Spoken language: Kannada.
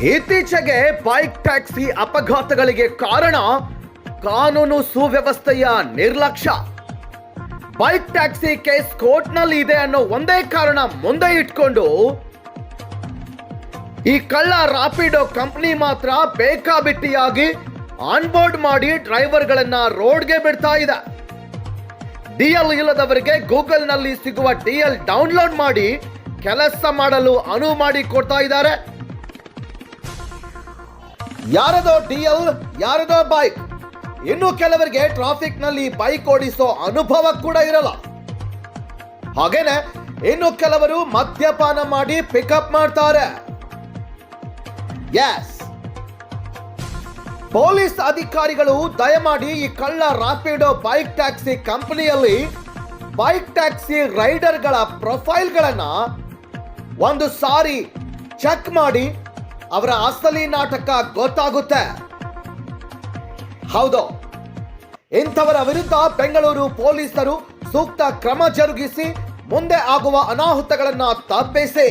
ಇತ್ತೀಚೆಗೆ ಬೈಕ್ ಟ್ಯಾಕ್ಸಿ ಅಪಘಾತಗಳಿಗೆ ಕಾರಣ ಕಾನೂನು ಸುವ್ಯವಸ್ಥೆಯ ನಿರ್ಲಕ್ಷ್ಯ. ಬೈಕ್ ಟ್ಯಾಕ್ಸಿ ಕೇಸ್ ಕೋರ್ಟ್ನಲ್ಲಿ ಇದೆ ಅನ್ನೋ ಒಂದೇ ಕಾರಣ ಮುಂದೆ ಇಟ್ಕೊಂಡು ಈ ಕಳ್ಳ ರಾಪಿಡೋ ಕಂಪನಿ ಮಾತ್ರ ಬೇಕಾಬಿಟ್ಟಿಯಾಗಿ ಆನ್ಬೋರ್ಡ್ ಮಾಡಿ ಡ್ರೈವರ್ಗಳನ್ನ ರೋಡ್ಗೆ ಬಿಡ್ತಾ ಇದೆ. ಡಿಎಲ್ ಇಲ್ಲದವರಿಗೆ ಗೂಗಲ್ ನಲ್ಲಿ ಸಿಗುವ ಡಿಎಲ್ ಡೌನ್ಲೋಡ್ ಮಾಡಿ ಕೆಲಸ ಮಾಡಲು ಅನುವು ಮಾಡಿ ಕೊಡ್ತಾ ಇದ್ದಾರೆ. ಯಾರದೋ ಡಿಎಲ್, ಯಾರದೋ ಬೈಕ್. ಇನ್ನು ಕೆಲವರಿಗೆ ಟ್ರಾಫಿಕ್ ನಲ್ಲಿ ಬೈಕ್ ಓಡಿಸೋ ಅನುಭವ ಕೂಡ ಇರಲ್ಲ. ಹಾಗೇನೆ ಇನ್ನು ಕೆಲವರು ಮದ್ಯಪಾನ ಮಾಡಿ ಪಿಕಪ್ ಮಾಡ್ತಾರೆ. ಎಸ್, ಪೊಲೀಸ್ ಅಧಿಕಾರಿಗಳು ದಯಮಾಡಿ ಈ ಕಳ್ಳ ರಾಪಿಡೋ ಬೈಕ್ ಟ್ಯಾಕ್ಸಿ ಕಂಪನಿಯಲ್ಲಿ ಬೈಕ್ ಟ್ಯಾಕ್ಸಿ ರೈಡರ್ಗಳ ಪ್ರೊಫೈಲ್ಗಳನ್ನ ಒಂದು ಸಾರಿ ಚೆಕ್ ಮಾಡಿ ಅವರ ಅಸಲಿ ನಾಟಕ ಗೊತ್ತಾಗುತ್ತೆ. ಹೌದು, ಇಂಥವರ ವಿರುದ್ಧ ಬೆಂಗಳೂರು ಪೊಲೀಸರು ಸೂಕ್ತ ಕ್ರಮ ಜರುಗಿಸಿ ಮುಂದೆ ಆಗುವ ಅನಾಹುತಗಳನ್ನ ತಪ್ಪಿಸಿ